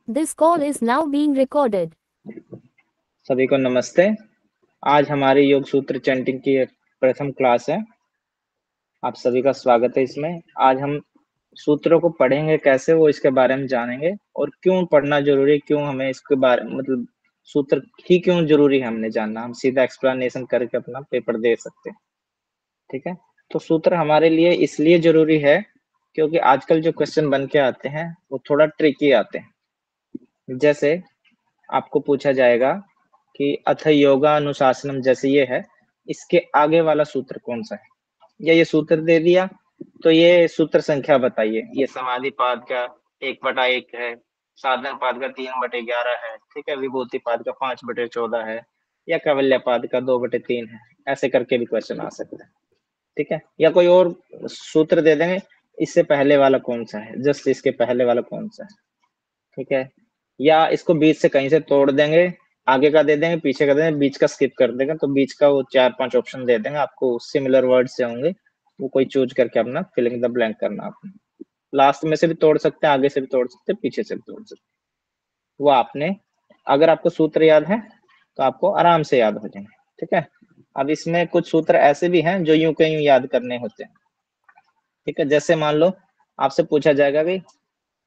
This call is now being recorded. सभी को नमस्ते। आज हमारी योग सूत्र चैंटिंग की प्रथम क्लास है। आप सभी का स्वागत है इसमें। आज हम सूत्रों को पढ़ेंगे कैसे, वो इसके बारे में जानेंगे और क्यों पढ़ना जरूरी, क्यों हमें इसके बारे मतलब सूत्र ही क्यों जरूरी है हमने जानना। हम सीधा एक्सप्लेनेशन करके अपना पेपर दे सकते हैं। ठीक है, तो सूत्र हमारे लिए इसलिए जरूरी है क्योंकि आजकल जो क्वेश्चन बन के आते हैं वो थोड़ा ट्रिकी आते हैं। जैसे आपको पूछा जाएगा कि अथ योगानुशासनम, जैसे ये है, इसके आगे वाला सूत्र कौन सा है, या ये सूत्र दे दिया तो ये सूत्र संख्या बताइए। ये समाधि पाद का 1/1 है, साधन पाद का 3/11 है, ठीक है, विभूति पाद का 5/14 है, या कैवल्य पाद का 2/3 है। ऐसे करके भी क्वेश्चन आ सकता है। ठीक है, या कोई और सूत्र दे देंगे, इससे पहले वाला कौन सा है, जस्ट इसके पहले वाला कौन सा है। ठीक है, या इसको बीच से कहीं से तोड़ देंगे, आगे का दे देंगे, पीछे का दे देंगे, बीच का स्किप कर देंगे, तो बीच का वो 4-5 ऑप्शन दे देंगे आपको। सिमिलर वर्ड से होंगे, वो कोई चूज करके अपना फिलिंग द ब्लैंक करना आपने। लास्ट में से भी तोड़ सकते हैं, आगे से भी तोड़ सकते हैं, पीछे से भी तोड़ सकते हैं। वो आपने, अगर आपको सूत्र याद है तो आपको आराम से याद हो जाएंगे। ठीक है, अब इसमें कुछ सूत्र ऐसे भी हैं जो यूं के यूं याद करने होते हैं। ठीक है, जैसे मान लो आपसे पूछा जाएगा कि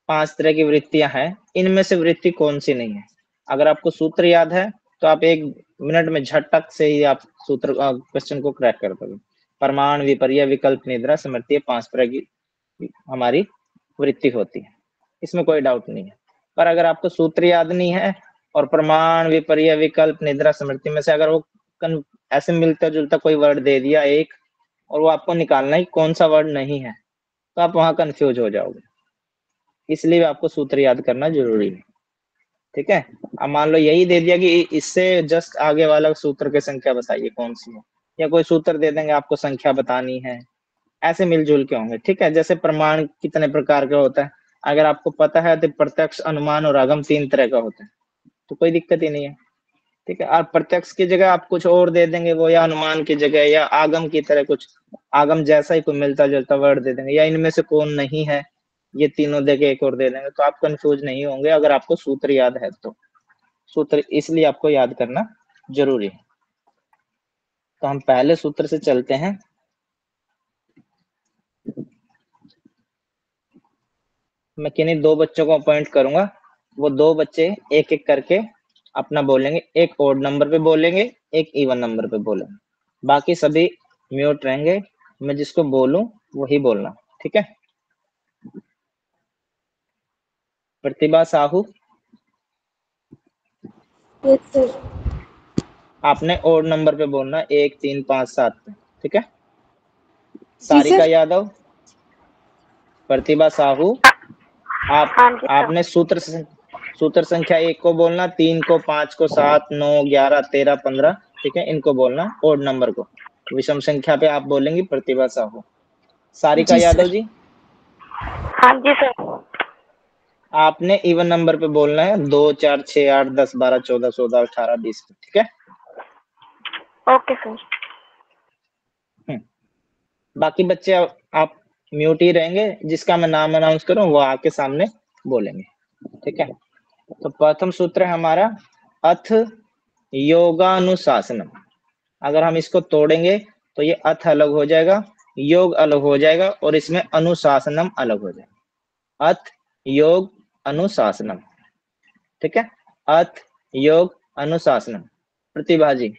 5 तरह की वृत्तियां हैं, इनमें से वृत्ति कौन सी नहीं है। अगर आपको सूत्र याद है तो आप 1 मिनट में झटक से ही आप सूत्र क्वेश्चन को क्रैक कर दोगे। प्रमाण, विपर्य, विकल्प, निद्रा, समर्थीय, 5 तरह की हमारी वृत्ति होती है, इसमें कोई डाउट नहीं है। पर अगर आपको सूत्र याद नहीं है और प्रमाण, विपर्य, विकल्प, निद्रा, समर्थी में से अगर वो ऐसे मिलता जुलता कोई वर्ड दे दिया एक, और वो आपको निकालना है कौन सा वर्ड नहीं है, तो आप वहां कंफ्यूज हो जाओगे। इसलिए आपको सूत्र याद करना जरूरी है। ठीक है, अब मान लो यही दे दिया कि इससे जस्ट आगे वाला सूत्र की संख्या बताइए कौन सी है, या कोई सूत्र दे देंगे आपको संख्या बतानी है। ऐसे मिलजुल के होंगे। ठीक है, जैसे प्रमाण कितने प्रकार का होता है, अगर आपको पता है तो प्रत्यक्ष, अनुमान और आगम 3 तरह का होता है, तो कोई दिक्कत ही नहीं है। ठीक है, आप प्रत्यक्ष की जगह आप कुछ और दे देंगे वो, या अनुमान की जगह या आगम की तरह कुछ आगम जैसा ही कोई मिलता जुलता वर्ड दे देंगे, या इनमें से कौन नहीं है, ये तीनों देके एक और दे देंगे, तो आप कंफ्यूज नहीं होंगे अगर आपको सूत्र याद है तो। सूत्र इसलिए आपको याद करना जरूरी है। तो हम पहले सूत्र से चलते हैं। मैं किन्हीं 2 बच्चों को अपॉइंट करूंगा, वो 2 बच्चे एक एक करके अपना बोलेंगे। एक ओड नंबर पे बोलेंगे, एक इवन नंबर पे बोलेंगे, बाकी सभी म्यूट रहेंगे। मैं जिसको बोलूं वही बोलना। ठीक है, प्रतिभा साहू, यस सर। आपने ओड नंबर पे बोलना, 1 3 5 7 पे। ठीक है, जी सारिका सर। यादव, प्रतिभा साहू, आप हाँ जी सर। आपने सूत्र संख्या 1 को बोलना, 3 को, 5 को, 7 9 11 13 15। ठीक है, इनको बोलना ओड नंबर को। विषम संख्या पे आप बोलेंगी प्रतिभा साहू। सारिका जी यादव सर। जी, हाँ जी सर। आपने इवन नंबर पे बोलना है, 2 4 6 8 10 12 14 16 18 20 पे। ठीक है, ओके सर। बाकी बच्चे आप म्यूट ही रहेंगे, जिसका मैं नाम अनाउंस करूं वो आके सामने बोलेंगे। ठीक है, तो प्रथम सूत्र है हमारा अथ योगानुशासनम। अगर हम इसको तोड़ेंगे तो ये अथ अलग हो जाएगा, योग अलग हो जाएगा, और इसमें अनुशासनम अलग हो जाएगा। अथ योग अनुशासनम। ठीक है, अथ योग अनुशासनम। प्रतिभा जी।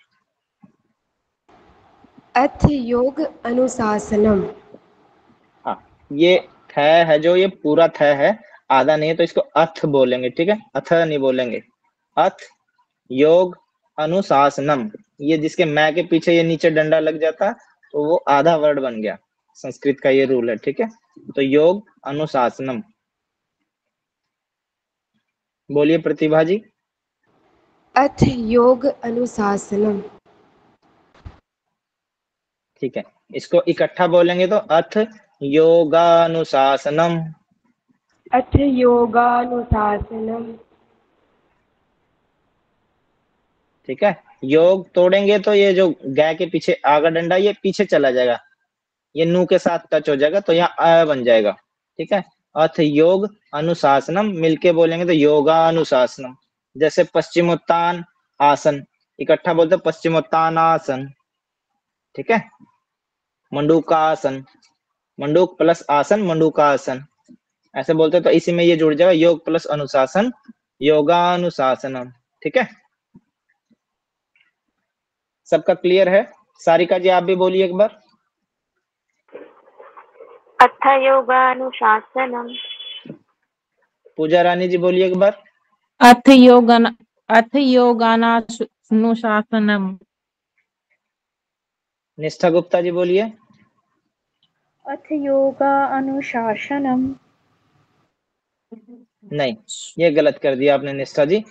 अथ योग अनुशासनम। हाँ, ये थ है जो, ये पूरा थ है, आधा नहीं है, तो इसको अथ बोलेंगे। ठीक है, अथ नहीं बोलेंगे। अथ योग अनुशासनम, ये जिसके मैं के पीछे ये नीचे डंडा लग जाता तो वो आधा वर्ड बन गया। संस्कृत का ये रूल है। ठीक है, तो योग अनुशासनम। बोलिए प्रतिभा जी। अथ योग अनुशासनम। ठीक है, इसको इकट्ठा बोलेंगे तो अथ योगानुशासनम। अथ योगानुशासनम। ठीक है, योग तोड़ेंगे तो ये जो गाय के पीछे आगा डंडा ये पीछे चला जाएगा, ये नू के साथ टच हो जाएगा, तो यहाँ अ बन जाएगा। ठीक है, अथ योग अनुशासनम, मिलके बोलेंगे तो योगानुशासनम। जैसे पश्चिमोत्तान आसन, इकट्ठा बोलते पश्चिमोत्तान आसन, ठीक है। मंडूकासन, मंडूक प्लस आसन मंडूकासन, ऐसे बोलते तो इसी में ये जुड़ जाएगा, योग प्लस अनुशासन योगानुशासनम, ठीक है। सबका क्लियर है? सारिका जी आप भी बोलिए एक बार। अथ योगानुशासनम। पूजा रानी जी बोलिए एक बार। अथ योगानुशासनम। निष्ठा गुप्ता जी बोलिए। अथ योगानुशासनम। नहीं, ये गलत कर दिया आपने निष्ठा जी।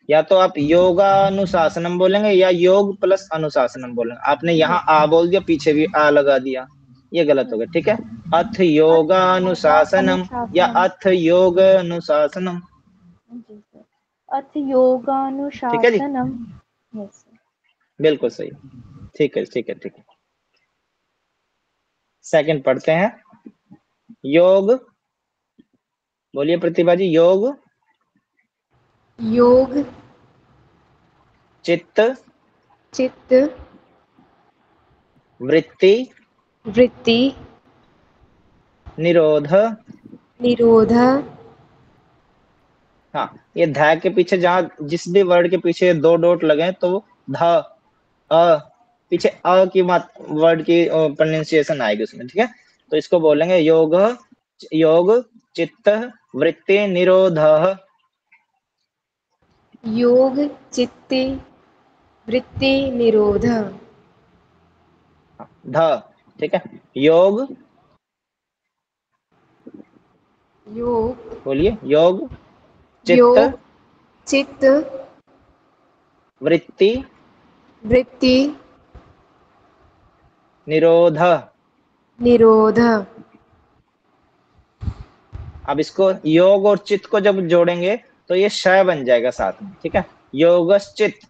या तो आप योगानुशासनम बोलेंगे या योग प्लस अनुशासनम बोलेंगे। आपने यहाँ आ बोल दिया, पीछे भी आ लगा दिया, ये गलत हो गया, ठीक है। अथ योगानुशासनम या अथ योग अनुशासनम, जी सर। अथ ठीक है जी, योगानुशासनम। Yes sir. बिल्कुल सही, ठीक है ठीक है ठीक है। सेकंड पढ़ते हैं। योग बोलिए प्रतिभा जी। योग योग चित्त चित्त वृत्ति वृत्ति निरोध। निरोध। हाँ, ये ध के पीछे जहाँ जिस भी वर्ड के पीछे दो डॉट लगे तो वो ध अ, पीछे अ की वर्ड की प्रोनाउंसिएशन आएगी उसमें, ठीक है। तो इसको बोलेंगे योग चित्त वृत्ति निरोध। योग चित्ते वृत्ति निरोध। ध, ठीक है। योग योग बोलिए। योग चित्त योग चित्त वृत्ति वृत्ति निरोध। निरोध। अब इसको योग और चित्त को जब जोड़ेंगे तो ये श बन जाएगा साथ में, ठीक है। योगश्चित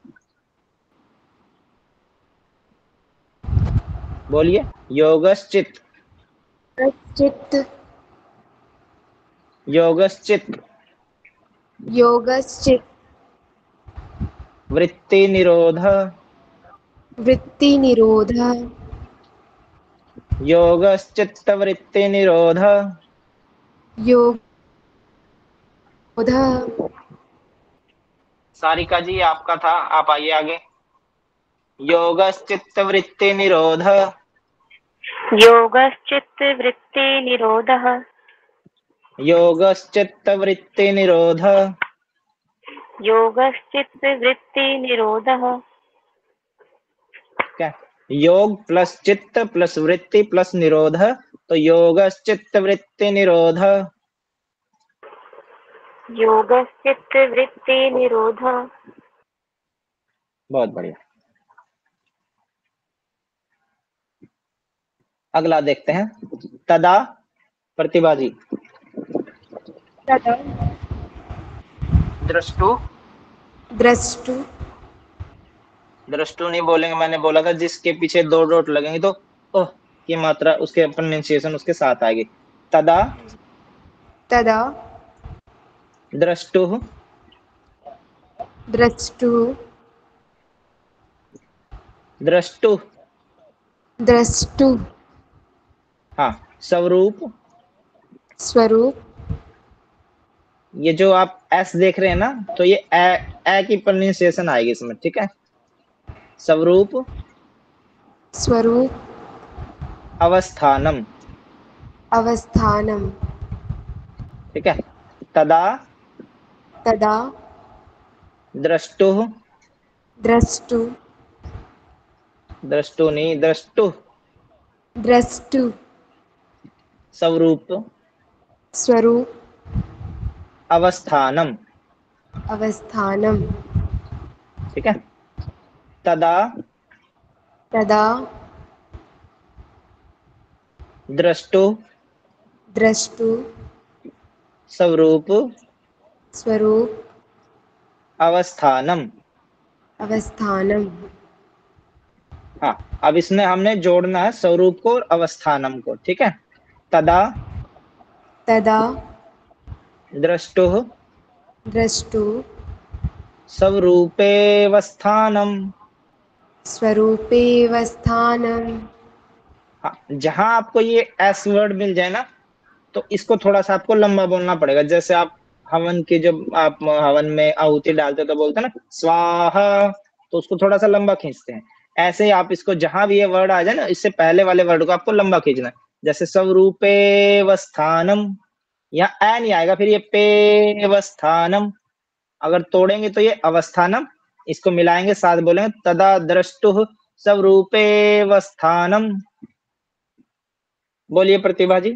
बोलिए। योगश्चित चित्त योगश्चित योगश्चित वृत्ति निरोध। वृत्ति निरोध। योगश्चित्त वृत्ति निरोध। योग सारिका जी आपका था, आप आइए आगे। योगश्चित्त वृत्ति निरोध। योगश्चित्त वृत्ति निरोधः। योगश्चित्त वृत्ति निरोध। योगश्चित्त वृत्ति निरोधः। क्या? योग प्लस चित्त प्लस वृत्ति प्लस निरोध, तो योगश्चित्त वृत्ति निरोध। योगश्चित्त वृत्ति निरोधः। बहुत बढ़िया। अगला देखते हैं। तदा प्रतिभा जी। तदा दृष्टु द्रष्टु दृष्टु नहीं बोलेंगे, मैंने बोला था जिसके पीछे दो डॉट लगेंगे तो ओह की मात्रा उसके प्रोनाउंसिएशन उसके साथ आएगी। तदा तदा दृष्टु द्रष्टु दृष्टु, द्रष्टु हाँ, स्वरूप। स्वरूप। ये जो आप एस देख रहे हैं ना, तो ये ए की प्रोनाउंसिएशन आएगी इसमें, ठीक है। स्वरूप स्वरूप अवस्थानम, अवस्थानम। ठीक है। तदा तदा दृष्टु द्रष्टु दृष्टु नहीं दृष्टु द्रष्टु स्वरूप स्वरूप अवस्थानम, अवस्थानम। ठीक है। तदा तदा दृष्टु द्रष्टु स्वरूप स्वरूप अवस्थानम। अवस्थानम। हाँ, अब इसमें हमने जोड़ना है स्वरूप को और अवस्थानम को, ठीक है। तदा तदा द्रष्टुः द्रष्टु स्वरूपेवस्थानम। स्वरूपेव स्थानम। हाँ, जहां आपको ये एस वर्ड मिल जाए ना, तो इसको थोड़ा सा आपको लंबा बोलना पड़ेगा। जैसे आप हवन की, जब आप हवन में आहुति डालते हो तो बोलते हैं ना स्वाहा, तो उसको थोड़ा सा लंबा खींचते हैं। ऐसे ही आप इसको जहां भी ये वर्ड आ जाए ना, इससे पहले वाले वर्ड को आपको लंबा खींचना है। जैसे स्वरूपेवस्थानम, यहाँ ए नहीं आएगा, फिर ये पेवस्थानम। अगर तोड़ेंगे तो ये अवस्थानम, इसको मिलाएंगे साथ बोलेंगे तदा द्रष्टुः स्वरूपेवस्थानम। बोलिए प्रतिभा जी।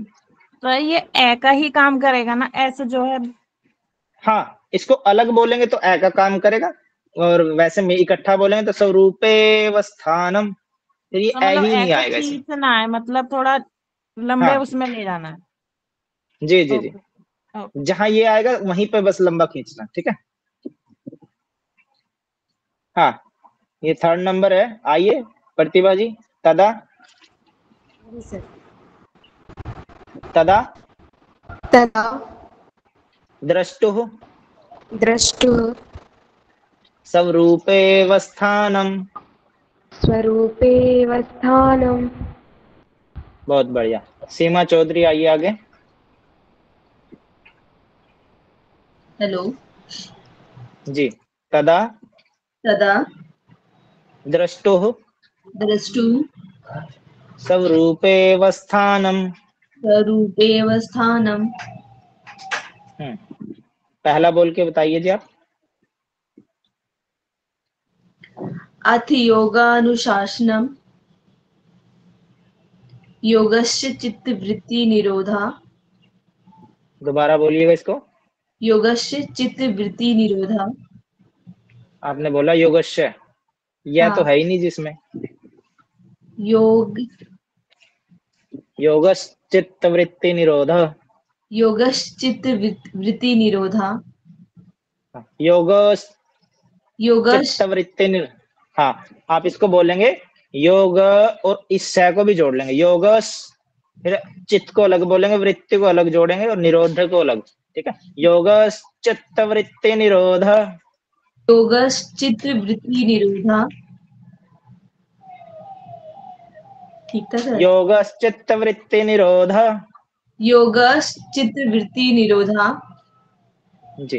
तो ये ए का ही काम करेगा ना, ऐसे जो है। हाँ, इसको अलग बोलेंगे तो ए का काम करेगा, और वैसे में इकट्ठा बोलेंगे तो स्वरूपेवस्थानम, फिर ये तो ए मतलब ही ए नहीं को आएगा इसमें। खींचना है, मतलब थोड़ा लंबे हाँ उसमें ले जाना है। जी जी जी, ओके ओके। जहां ये आएगा वहीं पे बस लंबा खींचना, ठीक है। हाँ, ये थर्ड नंबर है। आइए प्रतिभा जी। तदा जी सर। तदा तदा द्रष्टुः द्रष्टुः स्वरूपेवस्थानम। स्वरूपेव स्थानम। बहुत बढ़िया। सीमा चौधरी आइए आगे। हेलो। जी। तदा तदा द्रष्टुः द्रष्टु स्वरूपेवस्थानम। स्वरूपेव स्थानम। पहला बोल के बताइए जी आप। अथ योगानुशासनम योगस्य चित्तवृत्ति निरोधा। दोबारा बोलिएगा इसको। योगस्य चित्तवृत्ति निरोधा। आपने बोला योगस्य, यह तो हाँ, है ही नहीं जिसमें। योग योगश्चित्तवृत्ति निरोध। योगश्चित्तवृत्ति निरोधा। योगश योगश्चित्तवृत्ति हाँ, आप इसको बोलेंगे योग, और इस स को भी जोड़ लेंगे। योगस, फिर चित्त को अलग बोलेंगे, वृत्ति को अलग जोड़ेंगे, और निरोध को अलग। ठीक है, योगश्चित्तवृत्ति निरोध। योगश्चित्तवृत्ति निरोधा। ठीक था सर। योगश्चित्तवृत्ति निरोध। योगश्चित्तवृत्ति निरोधा। जी,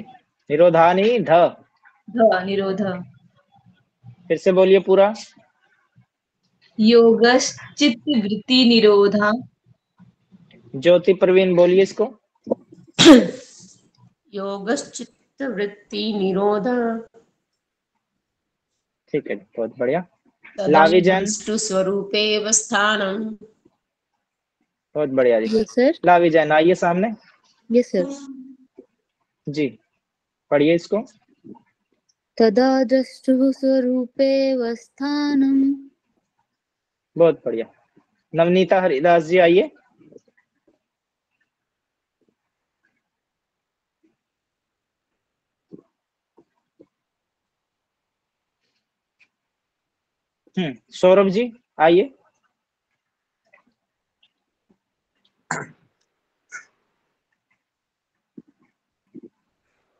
निरोधा नहीं, ध। निरोध। फिर से बोलिए पूरा। योगश्चित्तवृत्ति निरोधा। ज्योति प्रवीण बोलिए इसको। योगश्चित्तवृत्ति निरोध। ठीक है, बहुत बढ़िया। तदा लावी जैन। दृष्टु स्वरूपेव स्थानम। बहुत बढ़िया जी। Yes, sir. लावी जैन आइए सामने। Yes, sir. जी, पढ़िए इसको। तदा द्रष्टुः स्वरूपेव स्थानम्। बहुत बढ़िया। नवनीता हरिदास जी आइए। सौरभ जी आइए।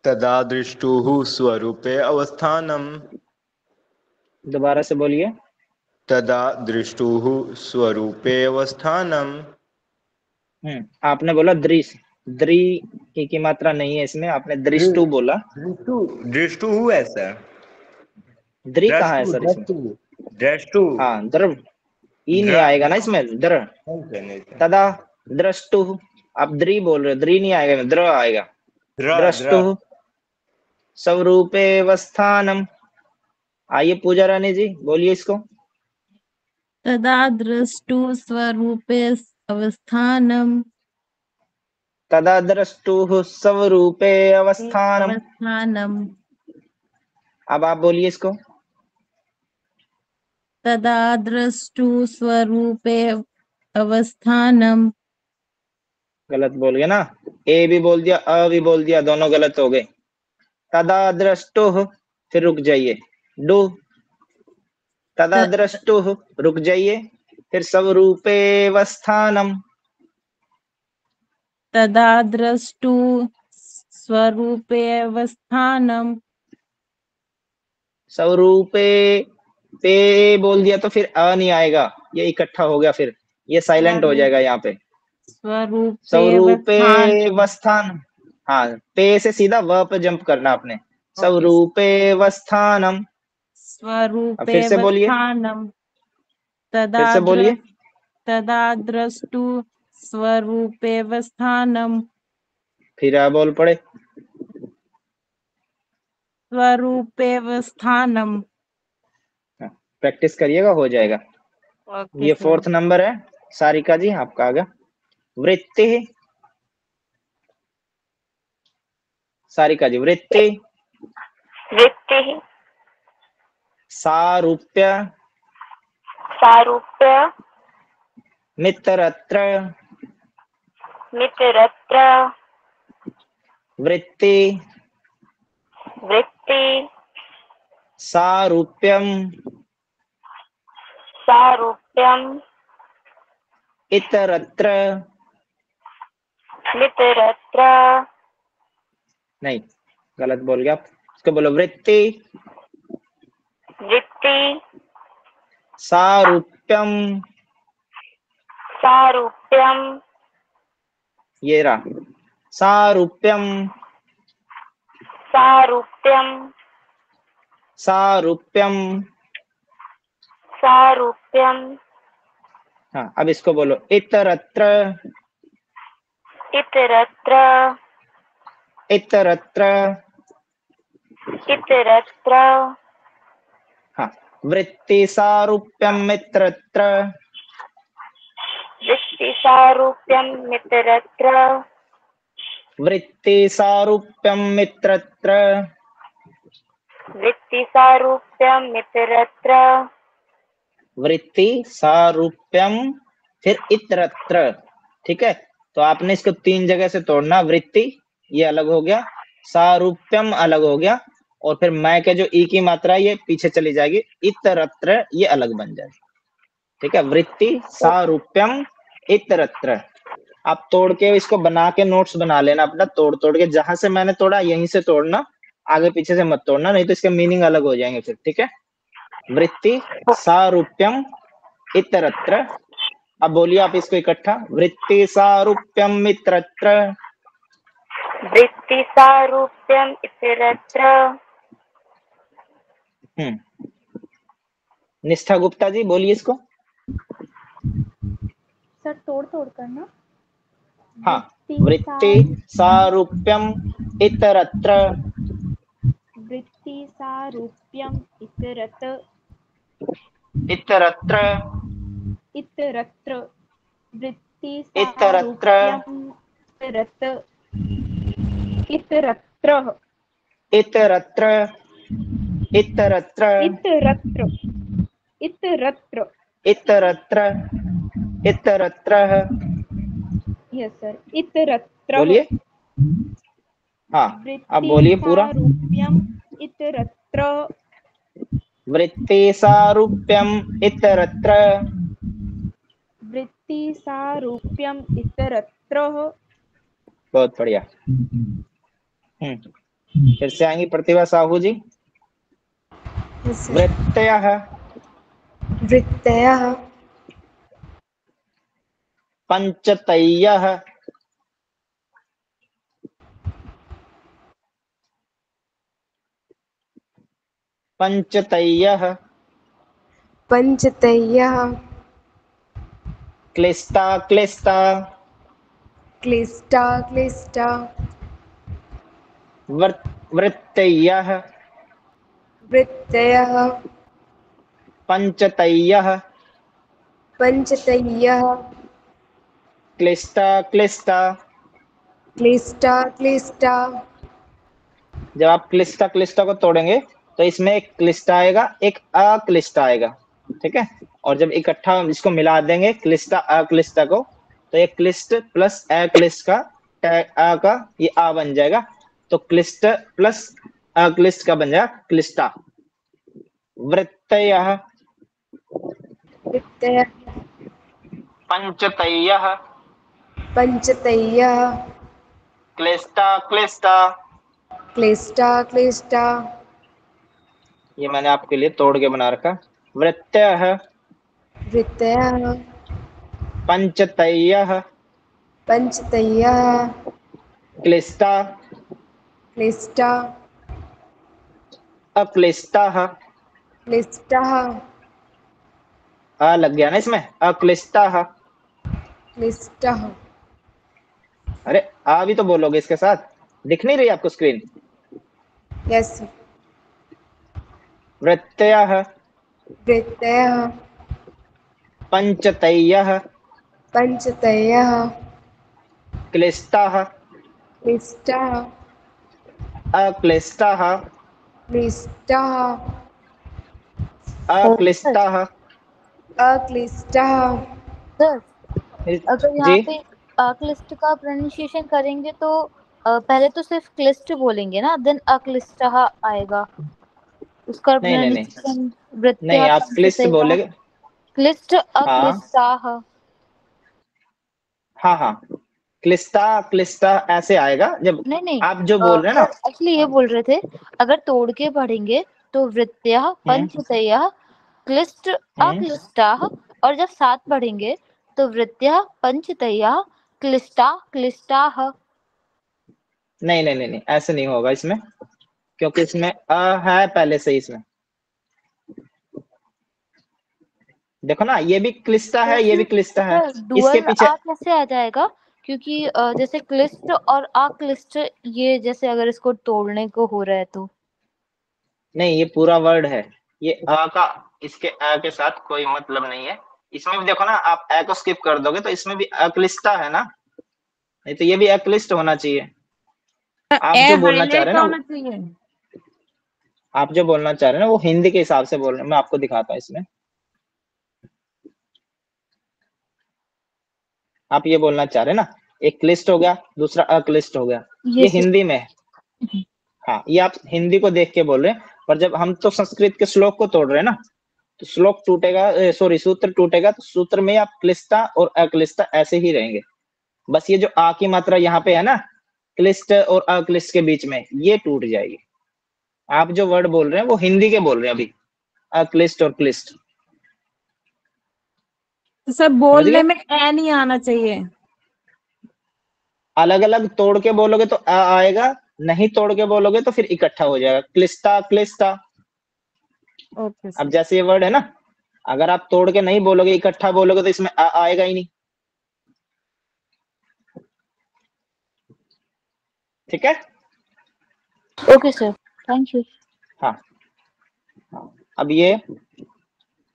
तदा दृष्टुः स्वरूपे अवस्थानम। दोबारा से बोलिए। तदा दृष्टुः स्वरूपे अवस्थानम। आपने बोला दृश, द्री की मात्रा नहीं है इसमें, आपने दृष्टु बोला। दृष्टुः ऐसा द्री कहाँ है सर इसमें? दृष्टु। हाँ, द्रव ई नहीं आएगा ना इसमें, द्र। तदा द्रष्टु, आप द्री बोल रहे हो, द्री नहीं आएगा, द्र आएगा। द्रष्टु स्वरूपेवस्थानम। आइए पूजा रानी जी, बोलिए इसको। तदा द्रष्टु स्वरूपे अवस्थानम। तदा द्रष्टुः स्वरूपे अवस्थानम। अवस्थानम। अब आप बोलिए इसको। तदा द्रष्टु स्वरूपे अवस्थानम। गलत बोल गया ना, ए भी बोल दिया, अ भी बोल दिया, दोनों गलत हो गए। तदा द्रष्टुः, फिर रुक जाइए, डू। तदा द्रष्टुः, रुक जाइए, फिर स्वरूपेवस्थानम। तदा द्रष्टु स्वरूपे अवस्थानम। स्वरूपे पे बोल दिया तो फिर अ नहीं आएगा, ये इकट्ठा हो गया, फिर ये साइलेंट हो जाएगा यहाँ पे। स्वरूपे स्वरूपे अवस्थानम। वस्थान, हाँ पे से सीधा व पे जंप करना आपने। ओके। स्वरूपे वस्थानम। अब स्वरूपे फिर से बोलिए, अवस्थानम फिर से बोलिए। तदा द्रष्टु स्वरूपे अवस्थानम। फिर आप बोल पड़े। स्वरूपे अवस्थानम। प्रैक्टिस करिएगा, हो जाएगा। ओके ये सर। 4th नंबर है। सारिका जी आपका आ गया। वृत्ति, सारिका जी वृत्ति। वृत्तिः सारूप्य सारूप्य मित्रत्र मित्रत्र वृत्ति वृत्ति सारूप्यम सारूप्यम् इतरत्र। मित्रत्र नहीं, गलत बोल गया आप। इसको बोलो वृत्ति वृत्ति सारूप्यम। सारूप्यम् ये रहा, सारूप्यम सारूप्यम् सारूप्यम। सारूप्यम् हाँ, अब इसको बोलो इतरत्र इतरत्र इतरत्र। इतरत्र हाँ, वृत्ति सारूप्यम मित्रत्र। वृत्ति सारूप्यम् मित्रत्र वृत्ति सारूप्यम मित्रत्र। वृत्ति सारूप्यम् मित्रत्र वृत्ति सारूप्यम फिर इतरत्र। ठीक है, तो आपने इसको 3 जगह से तोड़ना। वृत्ति ये अलग हो गया, सारूप्यम अलग हो गया, और फिर मैं के जो ई की मात्रा ये पीछे चली जाएगी, इतरत्र ये अलग बन जाएगी। ठीक है, वृत्ति सारूप्यम इतरत्र। आप तोड़ के इसको बना के नोट्स बना लेना अपना, तोड़ तोड़ के जहां से मैंने तोड़ा यहीं से तोड़ना, आगे पीछे से मत तोड़ना, नहीं तो इसके मीनिंग अलग हो जाएंगे फिर। ठीक है, वृत्ति सारूप्यम इतरत्र। अब बोलिए आप इसको इकट्ठा, वृत्ति सारूप्यम इतरत्र। वृत्ति सारूप्यम् इतरत्र। निष्ठा गुप्ता जी बोलिए इसको। सर तोड़ तोड़ करना। हाँ, वृत्ति सारूप्यम इतरत्र। वृत्ति सारूप्यम इतरत्र। इतरत्र इतरत्र वृत्ति इतरत्र सारूप्यम इतरत्र। इतरत्र इतरत्र इतरत्र इतरत्र इतरत्र। इतरत्र इतरत्र। यस सर, इतरत्र। बोलिए। हाँ, अब बोलिए पूरा। सारूप्यम इतरत्र। वृत्ति सारूप्यम इतरत्र। वृत्ति सारूप्यम इतरत्र। बहुत बढ़िया। फिर से आएंगी प्रतिभा साहू जी। वृत्तयः वृत्तयः पंचतय्यः पंचतय्यः पञ्चतय्यः क्लिष्टा क्लिष्टा क्लिष्टा क्लिष्टा वृत्तयः वृत्तयः पंचतय्यः पञ्चतय्यः क्लिष्टा क्लिष्टा। क्लिष्टा क्लिष्टा। जब आप क्लिष्टा क्लिष्टा को तोड़ेंगे तो इसमें एक क्लिष्टा आएगा, एक अक्लिष्टा आएगा। ठीक है, और जब इकट्ठा इसको मिला देंगे क्लिष्टा अक्लिष्टा को, तो एक क्लिष्ट प्लस अक्लिष्ट का अ का ये आ बन जाएगा, तो क्लिष्ट प्लस अक्लिष्ट का बन जाएगा क्लिष्टा। वृत्तयः वृत्तयः पंचतय्यः पञ्चतय्यः क्लिष्टा क्लिष्टा, क्लिष्टा क्लिष्टा, ये मैंने आपके लिए तोड़ के बना रखा। वृत्यः, वृत्तयः, पंचतयः, पंचतयः, क्लिष्टा, क्लिष्टा, अक्लिष्टाः, क्लिष्टः, आ लग गया ना इसमें, अक्लिष्टाः। क्लिष्टः। अरे आ भी तो बोलोगे इसके साथ, दिख नहीं रही आपको स्क्रीन? यस। वृत्यः, वृत्तयः, पंचतयः, पंचतयः, क्लिष्टाः, क्लिष्टः, अक्लिष्टाः, क्लिष्टः, अक्लिष्टाः। अक्लिष्टः। सर अगर यहाँ जी पे अक्लिष्ट का प्रोनाउंसिएशन करेंगे तो पहले तो सिर्फ क्लिष्ट बोलेंगे ना, देन अक्लिष्टः आएगा। उसका नहीं नहीं नहीं प्रोनाउंसिएशन नहीं, वृत्त्यः आप क्लिष्ट पंचतयः, बोलेगे। क्लिष्ट अक्लिष्टाः। हाँ हाँ, क्लिष्टा क्लिष्टा ऐसे आएगा जब नहीं नहीं, आप जो बोल रहे हैं ना। सर एक्चुअली ये बोल रहे थे, अगर तोड़ के पढ़ेंगे तो वृत्त्यः पंचतयः, क्लिष्ट अक्लिष्टाः, और जब साथ पढ़ेंगे तो वृत्त्यः पंचतयः, क्लिष्टा क्लिष्टाः। नहीं नहीं नहीं नहीं, ऐसे नहीं होगा इसमें, क्योंकि इसमें अ है पहले से ही इसमें। देखो ना, ये भी क्लिष्टा है, ये भी क्लिष्टा है, इसके डुअल पीछे आ कैसे आ जाएगा? क्योंकि जैसे क्लिष्ट और अक्लिष्ट, ये जैसे अगर इसको तोड़ने को हो रहा है तो नहीं, ये पूरा वर्ड है। ये अ का इसके अ के साथ कोई मतलब नहीं है। इसमें भी देखो ना, आप अ को स्किप कर दोगे तो इसमें भी अक्लिष्टा है ना, नहीं तो ये भी अक्लिष्ट होना चाहिए। आप जो बोलना चाह रहे हैं ना, होना चाहिए। आप जो बोलना चाह रहे हैं ना, वो हिंदी के हिसाब से बोल रहे हैं। मैं आपको दिखाता हूँ इसमें। आप ये बोलना चाह रहे हैं ना, एक क्लिष्ट हो गया, दूसरा अक्लिष्ट हो गया, ये हिंदी में है। हाँ, ये आप हिंदी को देख के बोल रहे हैं, पर जब हम तो संस्कृत के श्लोक को तोड़ रहे हैं ना, तो श्लोक टूटेगा, सॉरी सूत्र टूटेगा, तो सूत्र में आप क्लिष्टा और अक्लिष्टा ऐसे ही रहेंगे। बस ये जो आ की मात्रा यहाँ पे है ना, क्लिष्ट और अक्लिष्ट के बीच में, ये टूट जाएगी। आप जो वर्ड बोल रहे हैं वो हिंदी के बोल रहे हैं अभी, अक्लिष्ट और क्लिष्ट। तो सर बोलने में ए नहीं आना चाहिए। अलग अलग तोड़ के बोलोगे तो आ आएगा, नहीं तोड़ के बोलोगे तो फिर इकट्ठा हो जाएगा, क्लिष्टा क्लिष्टा। ओके अब जैसे ये वर्ड है ना, अगर आप तोड़ के नहीं बोलोगे, इकट्ठा बोलोगे तो इसमें आ आएगा ही नहीं। ठीक है, ओके सर, थैंक यू। हाँ, अब ये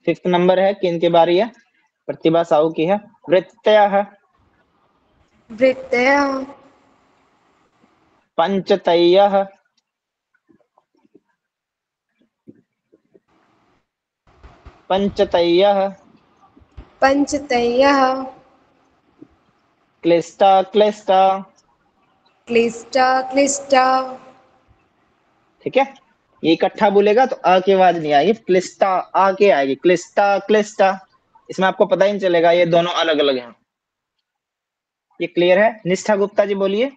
5th नंबर है, किन की बारी है? प्रतिभा साहू की है। वृत्तयः, वृत्तयः, पंचतयः, पंचतयः, पंचतयः, क्लिष्टा क्लिष्टा। क्लिष्टा क्लिष्टा। ठीक है, ये इकट्ठा बोलेगा तो आ की आवाज नहीं आएगी, क्लिष्टा आ के आएगी, क्लिष्टा क्लिष्टा। इसमें आपको पता ही नहीं चलेगा ये दोनों अलग अलग हैं। ये क्लियर है? निष्ठा गुप्ता जी बोलिए।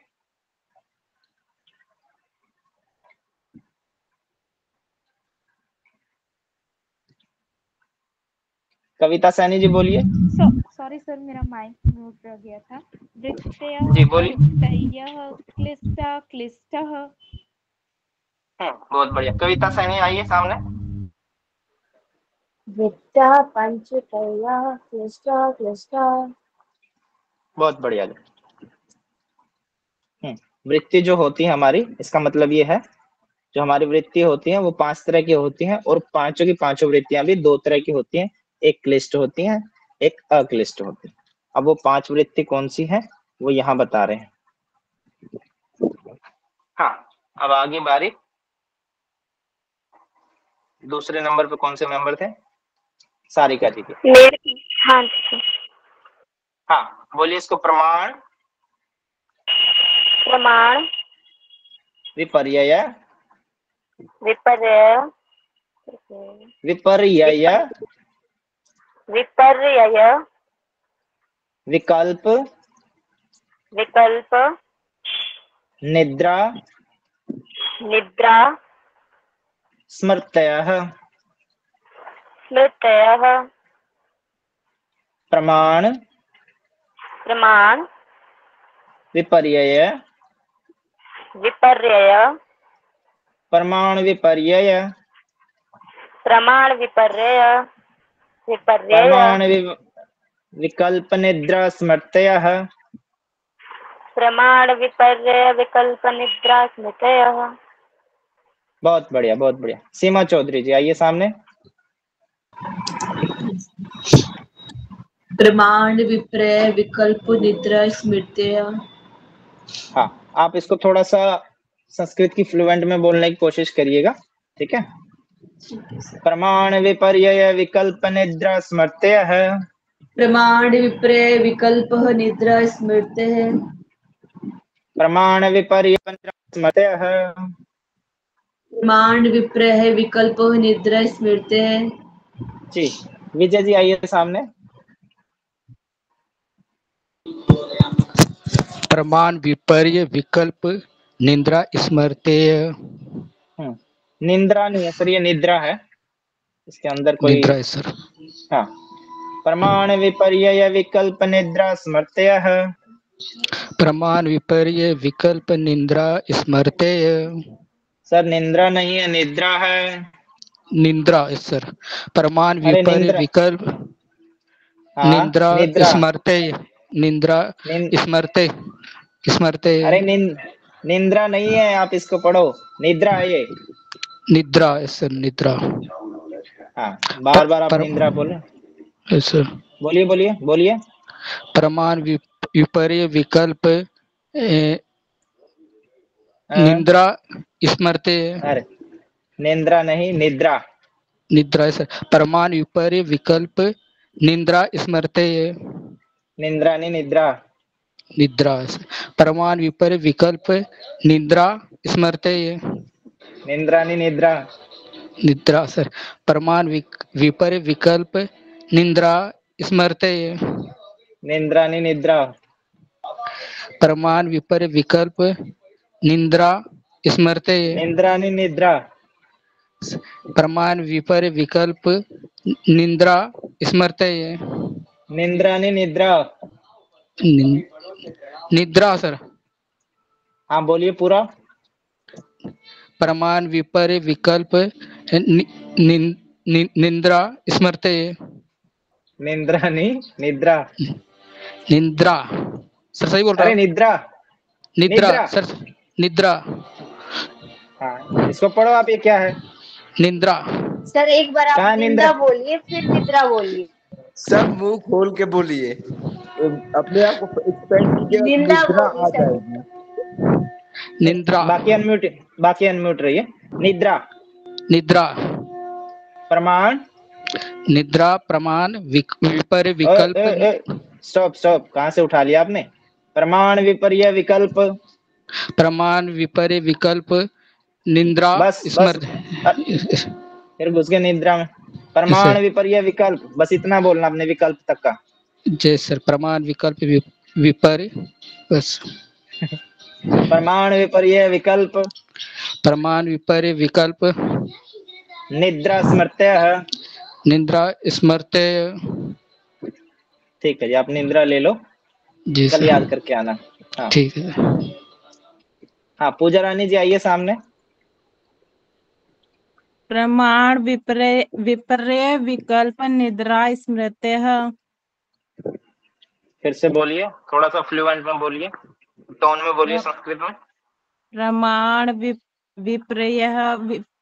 कविता सैनी जी बोलिए। सॉरी सर, मेरा माइक म्यूट रह गया था। वृत्तयः, जी बोलिए। वृत्तयः, क्लिष्टा क्लिष्टः। बहुत बढ़िया, कविता सैनी आइए सामने। वृत्तयः पंचतयः, क्लिष्टा क्लिष्टा। बहुत बढ़िया। वृत्ति जो होती है हमारी, इसका मतलब ये है, जो हमारी वृत्ति होती है वो 5 तरह की होती हैं, और पांचों की पांचों वृत्तियां भी 2 तरह की होती हैं। एक क्लिष्ट होती है, एक अक्लिष्ट होती है। अब वो 5 वृत्ति कौन सी है वो यहाँ बता रहे हैं। हाँ, अब आगे बारी। दूसरे नंबर पे कौन से मेंबर थे? सारिका जी के। हाँ जी। हाँ, बोलिए इसको। प्रमाण, प्रमाण, विपर्यय, विपर्यय, विपर्यय, विपर्यय, विकल्प, विकल्प, निद्रा निद्रा स्मृतयः स्मृतयः प्रमाण प्रमाण विपर्यय विपर्यय प्रमाण विपर्यय प्रमाण विपर्यय विपर्यय प्रमाण विकल्प निद्रा स्मृतयः प्रमाण विपर्यय विकल्प निद्रा स्मृतयः। बहुत बढ़िया, बहुत बढ़िया। सीमा चौधरी जी आइए सामने। प्रमाण विपर्यय विकल्प निद्रा स्मृतय। हाँ, आप इसको थोड़ा सा संस्कृत की फ्लुएंट में बोलने की कोशिश करिएगा, ठीक है। प्रमाण विपर्यय विकल्प निद्रा स्मृतयः प्रमाण विपर्यय विकल्प निद्रा स्मृतय। प्रमाण विपर्यय स्मृतयः प्रमाण विपर्यय विकल्प निद्रा स्मृतय। जी, विजय जी आइए सामने। प्रमाण विपर्य विकल्प निद्रा स्मृतेय। निद्रा नहीं है सर, ये निद्रा है, इसके अंदर कोई निद्रा है सर। हाँ, प्रमाण विपर्यय विकल्प निद्रा स्मृतयः प्रमाण विपर्य विकल्प निद्रा स्मृतेय। सर निद्रा नहीं है, निद्रा है। निद्रा है सर। प्रमाण अरे विपर्य निद्रा, विकल्प हाँ निद्रा निद्रा स्मृतेय। निद्रा स्मृतेय स्मृतेय। अरे निद्रा नहीं है, आप इसको पढ़ो, निद्रा है ये। निद्रा है सर, निद्रा। हाँ, बार बार आप निद्रा बोले सर। बोलिए बोलिए बोलिए। प्रमाण विपर्य विकल्प निद्रा स्मृतेय। अरे निद्रा नहीं, निद्रा। निद्रा है सर। प्रमाण विपर्य विकल्प निद्रा स्मृतेय। निद्रा नहीं, निद्रा। निद्रा है सर। प्रमाण विपर्य विकल्प निद्रा स्मृतेय। निद्रा नहीं, निद्रा। निद्रा सर। प्रमाण विपर्य विकल्प निद्रा स्मृतेय। निद्रा नहीं, निद्रा। प्रमाण विपर्य विकल्प निद्रा स्मृतेय। निद्रा नहीं, निद्रा। प्रमाण विपर्य विकल्प निद्रा स्मृतेय। निद्रा नहीं, निद्रा। निद्रा सर। हाँ बोलिए पूरा। प्रमाण विपर्य विकल्प निद्रा स्मृतेय। निद्रा नहीं, निद्रा। निद्रा सर, सही बोल रहा अरे हूँ। निद्रा, निद्रा सर, निद्रा। हाँ, इसको पढ़ो आप, ये क्या है? निद्रा। सर एक बार आप कहाँ निंदा बोलिए फिर निद्रा बोलिए। सब मुंह खोल के बोलिए, अपने आप को एक्सपेंड कीजिए, निंदा निद्रा आ बोलिए सर। जाएगी। निद्रा। बाकी अनम्यूट रहिए। निद्रा। निद्रा। प्रमाण निद्रा प्रमाण विपर्य विकल्प। स्टॉप स्टॉप, कहाँ से उठा लिया आपने? प्रमाण विपर्य विकल्प। प्रमाण विपर्य विकल्प निद्रा बस फिर घुस गए निद्रा में। प्रमाण विपर्य विकल्प, बस इतना बोलना आपने विकल्प तक का। जय सर। प्रमाण विकल्प विपर्य, बस। प्रमाण विपर्य विकल्प। प्रमाण विपर्य विकल्प निद्रा स्मृतयः। निद्रा स्मृतेय। ठीक है जी, आप निद्रा ले लो, जी कल सर। याद करके आना। हाँ ठीक है। हाँ, पूजा रानी जी आइए सामने। प्रमाण विपर्य विकल्प निद्रा स्मृतयः। फिर से बोलिए, थोड़ा सा फ्लुएंट में बोलिए, टोन में बोलिए, संस्कृत में। प्रमाण विपर्य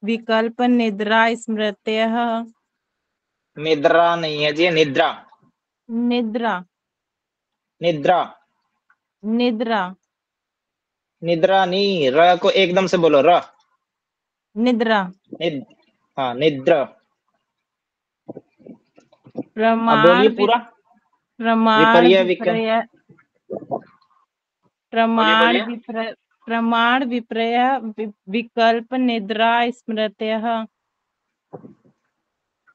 विकल्प निद्रा स्मृतयः। निद्रा नहीं है जी, निद्रा। निद्रा। निद्रा। निद्रा। निद्रा नहीं, र को एकदम से बोलो, र। निद्रा। हाँ, निद्रा। अब प्रमाण बोलिए पूरा। प्रमाण विपर्य विपर्य प्रमाण विपर्य विकल्प निद्रा स्मृतयः।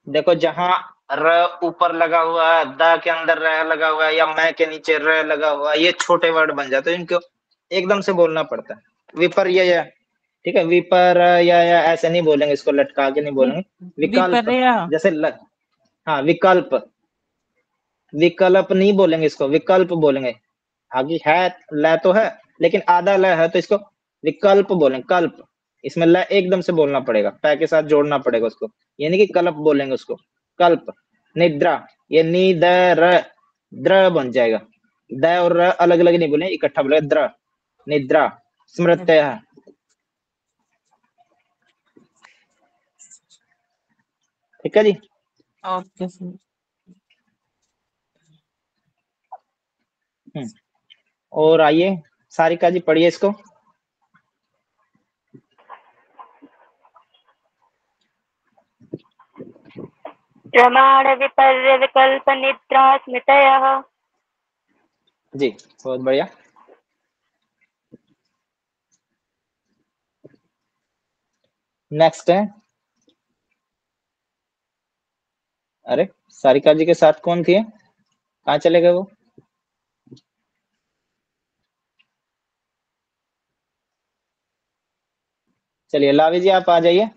देखो, जहाँ र ऊपर लगा हुआ है, द के अंदर र लगा हुआ है, या मैं के नीचे र लगा हुआ है, ये छोटे वर्ड बन जाते हैं, इनको एकदम से बोलना पड़ता है। विपर्यय, ठीक है, विपर्यय ऐसे नहीं बोलेंगे, इसको लटका के नहीं बोलेंगे, विकल्प, विपर्य। जैसे हाँ विकल्प, विकल्प नहीं बोलेंगे, इसको विकल्प बोलेंगे। आगे है ल तो है, लेकिन आधा ल है, तो इसको विकल्प बोलेंगे, कल्प। इसमें ल एकदम से बोलना पड़ेगा, पै के साथ जोड़ना पड़ेगा उसको, यानी कि कल्प बोलेंगे उसको, कल्प। निद्रा, ये नी द र, द्र बन जाएगा, द और र अलग अलग नहीं बोले, इकट्ठा बोले, द्र, निद्रा। स्मृतय, ठीक है जी। Okay sir. और आइए सारिका जी पढ़िए इसको। प्रमाण विपर्य विकल्प निद्रा स्मृतयः। जी बहुत बढ़िया। नेक्स्ट है, अरे सारिका जी के साथ कौन थी, कहाँ चले गए वो? चलिए लावी जी आप आ जाइए।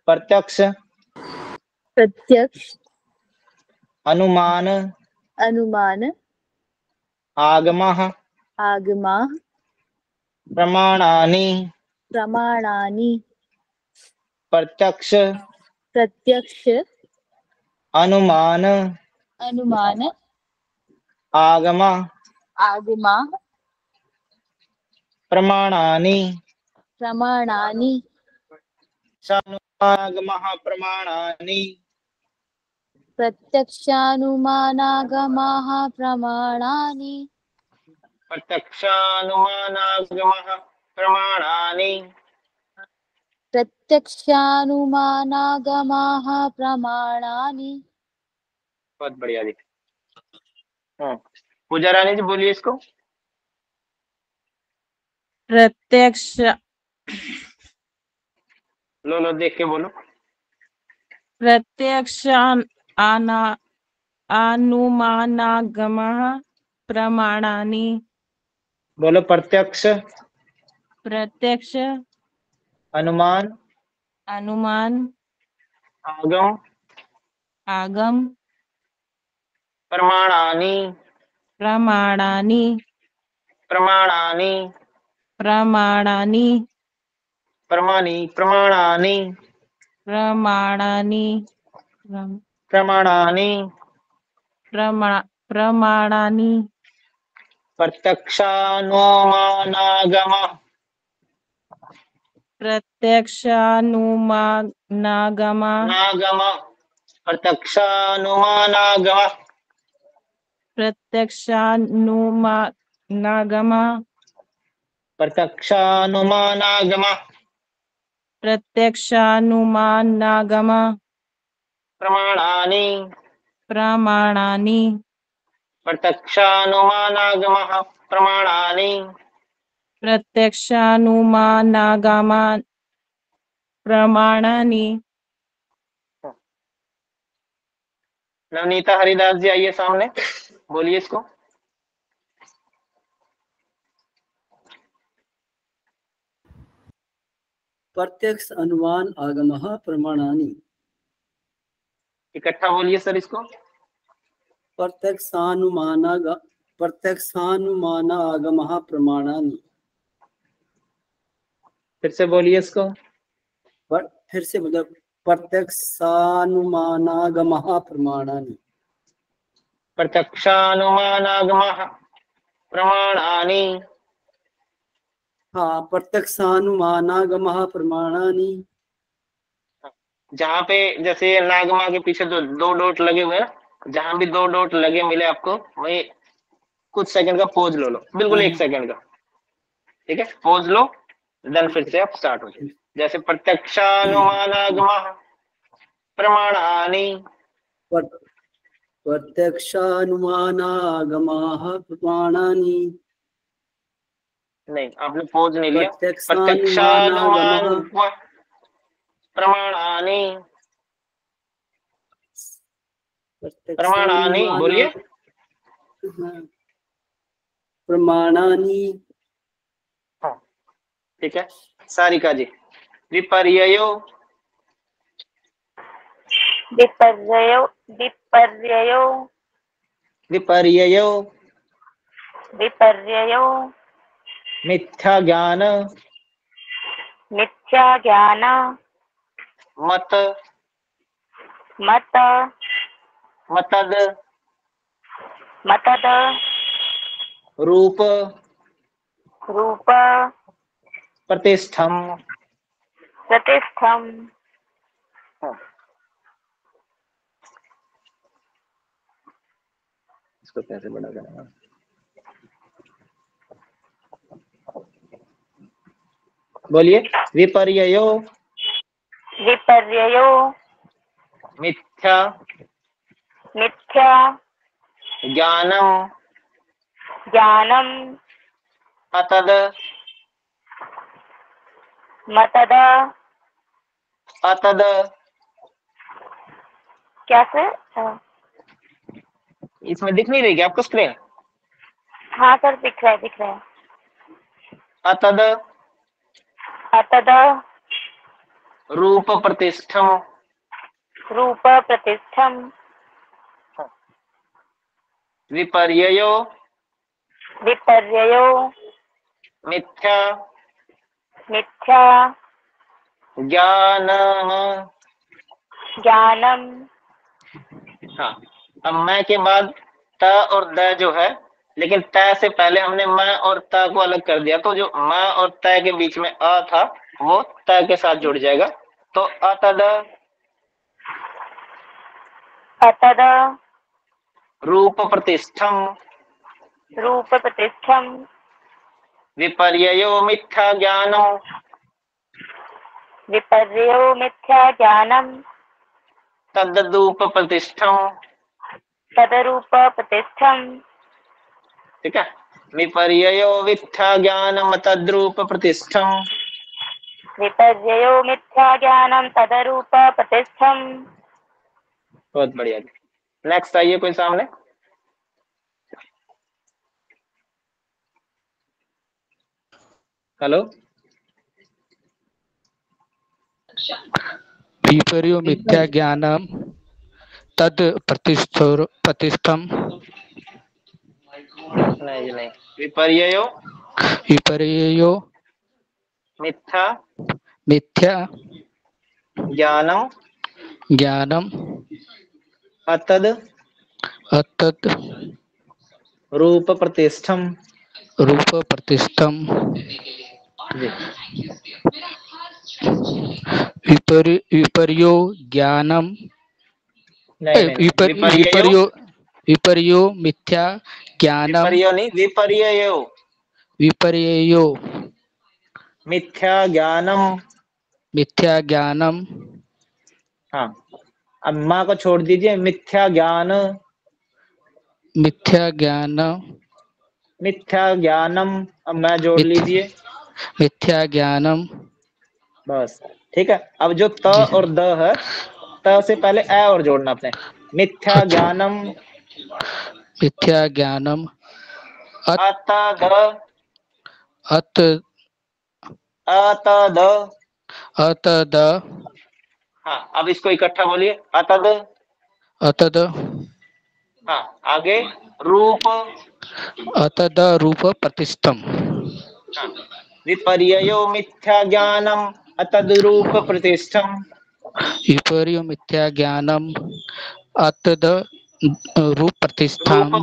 प्रत्यक्ष, प्रत्यक्ष, अनुमान, अनुमान, आगमः, आगमाः, प्रमाणानि, प्रमाणानि, प्रत्यक्ष, प्रत्यक्ष, अनुमान, अनुमान, आगम, आगमाः, प्रमाणानि, प्रमाणानि, आगमः प्रमाणानि, प्रत्यक्षानुमानागमाः प्रमाणानि, प्रत्यक्षानुमानागमः प्रमाणानि, प्रत्यक्षानुमानागमाः प्रमाणानि। बहुत बढ़िया जी। पूजा रानी जी बोलिए इसको। प्रत्यक्ष, लो देख के बोलो। प्रत्यक्ष अनुमानागमः प्रमाणानि। बोलो प्रत्यक्ष, प्रत्यक्ष, अनुमान, अनुमान, आगम, आगम, प्रमाणानि, प्रमाणानि, प्रमाणानि, प्रमाणानि, प्रमाणानि, प्रमाणानि, प्रमाणानि, प्रमाणानि, प्रत्यक्षानुमानागमः, प्रत्यक्षानुमानागमः, नागमः, प्रत्यक्षानुमानागमः, प्रत्यक्षानुमानागमः, प्रत्यक्षानुमानागमः, प्रत्यक्षानुमानागमः, प्रमाणानि, प्रमाणानि, प्रत्यक्षानुमानागमः प्रमाणानि, प्रत्यक्षानुमानागमः प्रमाणानि। नवनीता हरिदास जी आइए सामने, बोलिए इसको। प्रत्यक्ष अनुमान आगमः प्रमाणानि। इकट्ठा बोलिए सर इसको। प्रत्यक्षानुमानागमः प्रमाणानि। फिर से बोलिए इसको। फिर से मतलब प्रत्यक्षानुमानागमः प्रमाणानि। प्रत्यक्षानुमानागमः प्रमाणानि। हाँ, प्रत्यक्षानुमानागमः प्रमाणानि। जहाँ पे जैसे नागमा के पीछे दो डॉट लगे हुए हैं, जहां भी दो डॉट लगे मिले आपको, वही कुछ सेकंड का पोज लो बिल्कुल 1 सेकंड का, ठीक है, पोज लो, देन फिर से आप स्टार्ट हो जाए। जैसे प्रत्यक्षानुमानागमः प्रमाणानि, प्रत्यक्षानुमानागमः प्रमाणानि। नहीं आपने पोज नहीं लिया। प्रत्यक्षानुमानागमः प्रमाणानि, प्रमाणानि बोलिए। प्रमाणानि। ठीक है। सारिका जी, विपर्ययो। विपर्ययो विपर्ययो विपर्ययो विपर्ययो मिथ्या ज्ञान मिथ्या ज्ञान मत मत मतद मतद रूप रूप प्रतिष्ठम। प्रतिष्ठम। इसको कैसे बड़ा करेंगे? बोलिए। विपर्ययो विपर्ययो मिथ्या मिथ्या ज्ञानम ज्ञानम अतद मतद। अतद क्या सर? इसमें दिख नहीं रही क्या आपको स्क्रीन? हाँ सर, दिख रहा है दिख रहा है। अतद अतद रूप प्रतिष्ठम। रूप प्रतिष्ठम। विपर्ययो विपर्ययो मिथ्या मिथ्या ज्ञानम। ज्ञानम। हाँ, अब मैं के बाद त और द जो है, लेकिन त से पहले हमने मैं और त को अलग कर दिया, तो जो मैं और त के बीच में अ था वो त के साथ जुड़ जाएगा। तो अतद अतद रूप प्रतिष्ठम। रूप प्रतिष्ठम। विपर्ययो मिथ्या ज्ञानो विपर्ययो मिथ्या ज्ञानम तद्रूप प्रतिष्ठम। तदरूप प्रतिष्ठम। ठीक है। विपर्ययो मिथ्या ज्ञानम तद्रूप प्रतिष्ठम। विपर्ययो मिथ्या ज्ञानम तदरूप प्रतिष्ठम। बहुत बढ़िया। नेक्स्ट आइए कोई सामने। हेलो। विपर्यो मिथ्या ज्ञानम तद प्रतिष्ठम। नहीं नहीं, विपर्ययो विपर्यो मिथ्या मिथ्या ज्ञानम ज्ञानम अतद अतत् रूप प्रतिष्ठम। रूप प्रतिष्ठम। विपर्यो ज्ञानम विपर्यो विपर्यो मिथ्या ज्ञानम। विपर्यो नहीं, विपर्ययो विपर्यो मिथ्या ज्ञानम। मिथ्या ज्ञानम। हाँ, अब माँ को छोड़ दीजिए। मिथ्या ज्ञान मिथ्या ज्ञान मिथ्या ज्ञानम, अब मैं जोड़ लीजिए। मिथ्या ज्ञानम। बस ठीक है। अब जो त और द है, त से पहले ए और जोड़ना अपने। मिथ्या ज्ञानम मिथ्या ज्ञानम अतद अतद अतद। हाँ, अब इसको इकट्ठा बोलिए। अतद अतद। हाँ, आगे रूप अतद रूप प्रतिष्ठम। हाँ, विपर्ययो मिथ्या ज्ञानम अतद रूप प्रतिष्ठम। विपर्यो मिथ्या ज्ञानम अतद रूप प्रतिष्ठम।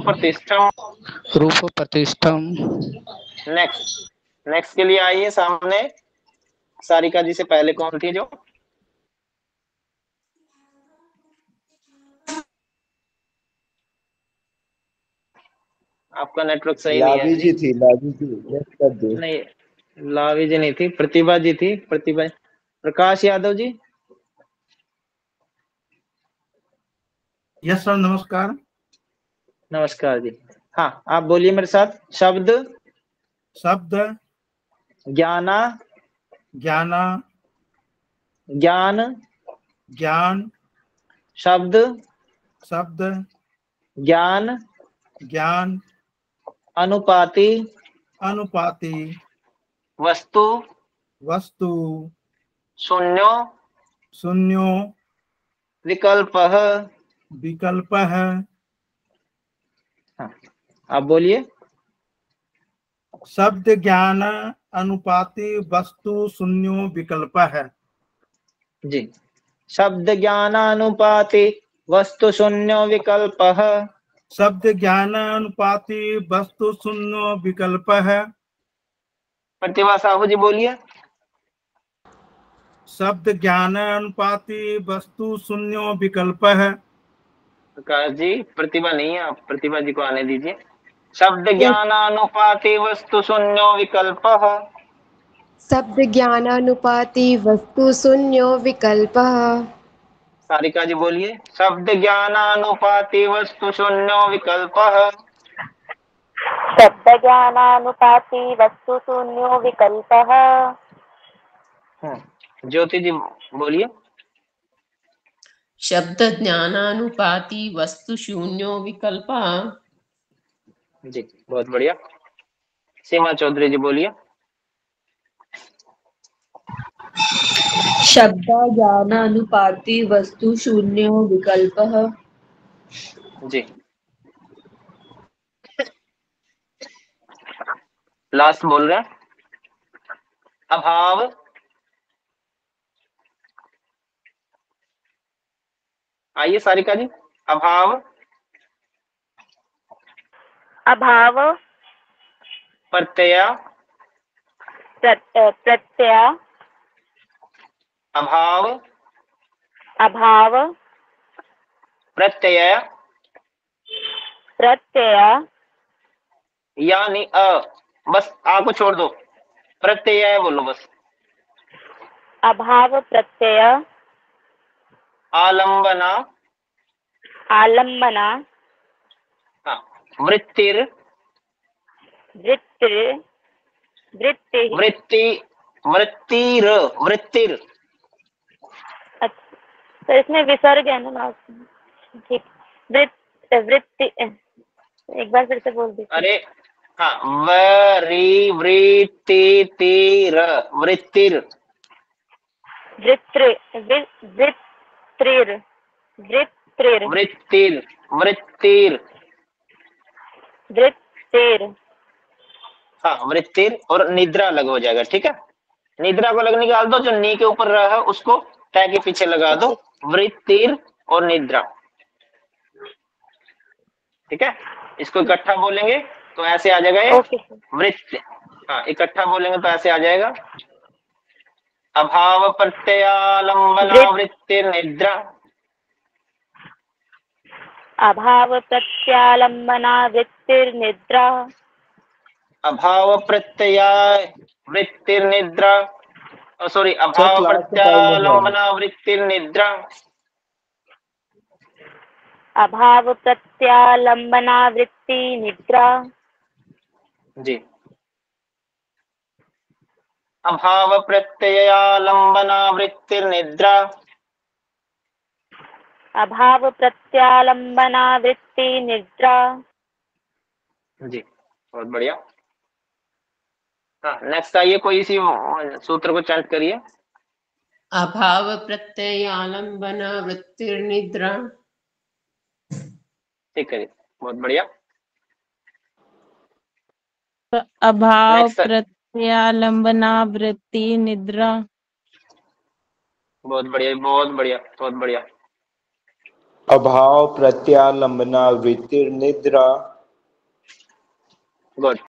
रूप प्रतिष्ठम। नेक्स्ट के लिए आइए सामने। सारिका जी से पहले कौन थी जो? आपका नेटवर्क सही नहीं है लावी जी थी, लावी जी नेक्स्ट कर दो। नहीं, लावी जी नहीं थी, प्रतिभा जी थी। प्रतिभा। प्रकाश यादव जी। यस सर, नमस्कार। नमस्कार जी। हाँ, आप बोलिए मेरे साथ। शब्द शब्द ज्ञाना ज्ञाना ज्ञान ज्ञान शब्द शब्द ज्ञान ज्ञान अनुपाति अनुपाति वस्तु वस्तु शून्यो शून्यो विकल्पः। विकल्पः। हाँ, आप बोलिए। शब्द ज्ञान अनुपाति वस्तु शून्यो विकल्पः। जी, शब्द ज्ञानानुपाति वस्तु शून्यो विकल्पः। शब्द ज्ञान अनुपाति वस्तु शून्यो विकल्पः। प्रतिभा साहू जी बोलिए। शब्द ज्ञान अनुपाति वस्तु शून्यो विकल्पः। प्रकाश जी, प्रतिभा नहीं है, आप प्रतिभा जी को आने दीजिए। शब्द ज्ञानानुपाति वस्तु शून्यो विकल्पः। शब्द ज्ञानानुपाति वस्तु शून्यो विकल्पः। सारिका जी बोलिए। शब्द ज्ञानानुपाति वस्तु शून्यो विकल्पः। शब्द ज्ञानानुपाति वस्तु शून्यो विकल्पः। ज्योति जी बोलिए। शब्द ज्ञानानुपाति वस्तु शून्यो विकल्पः। जी, बहुत बढ़िया। सीमा चौधरी जी बोलिए। शब्द ज्ञानानुपाति वस्तु शून्यो विकल्पः। जी, लास्ट बोल रहे हैं। अभाव आइए सारिका जी। अभाव अभाव प्रत्यय प्रत्यय अभाव अभाव प्रत्यय प्रत्यय यानी बस आ को छोड़ दो, प्रत्यय बोलो बस। अभाव प्रत्यय आलंबना आलम्बना वृत्तिर वृत्ति वृत्ति वृत्ति वृत्तिर वृत्तिर। तो इसमें विसर्ग है ना। ठीक, वृत्ति एक बार फिर से बोल दीजिए। अरे हाँ, वरी वृत्ति तीर वृत्तिर वृत्तिर वृत्तिर वृत्तिर वृत्तिर वृत्तिर वृत्तिर। हाँ, वृत्तिर और निद्रा अलग हो जाएगा। ठीक है, निद्रा को अलग निकाल दो, जो नी के ऊपर रहा है उसको टै के पीछे लगा दो। वृत्तिर और निद्रा। ठीक है, इसको इकट्ठा बोलेंगे तो ऐसे आ जाएगा वृत्त। हाँ, इकट्ठा बोलेंगे तो ऐसे आ जाएगा। अभाव प्रत्यालंबना वृत्तिर निद्रा। अभाव प्रत्यालंबना वृत्तिर निद्रा। अभाव प्रत्यय वृत्तिर निद्रा। सॉरी, अभाव प्रत्यालंबना वृत्तिर निद्रा। अभाव प्रत्यालंबना वृत्ति निद्रा। जी, अभाव प्रत्ययालंबना वृत्तिर निद्रा। अभाव प्रत्यालंबना वृत्ति निद्रा। जी, बहुत बढ़िया। हाँ, नेक्स्ट आइए, कोई इसी सूत्र को चैंट करिए। अभाव प्रत्यय आलम्बना वृत्तिर्निद्रा। ठीक है, बहुत बढ़िया। अभाव प्रत्यालंबना वृत्ति निद्रा। बहुत बढ़िया, बहुत बढ़िया, बहुत बढ़िया। अभाव प्रत्यालंबना वृत्तिर निद्रा। गुड।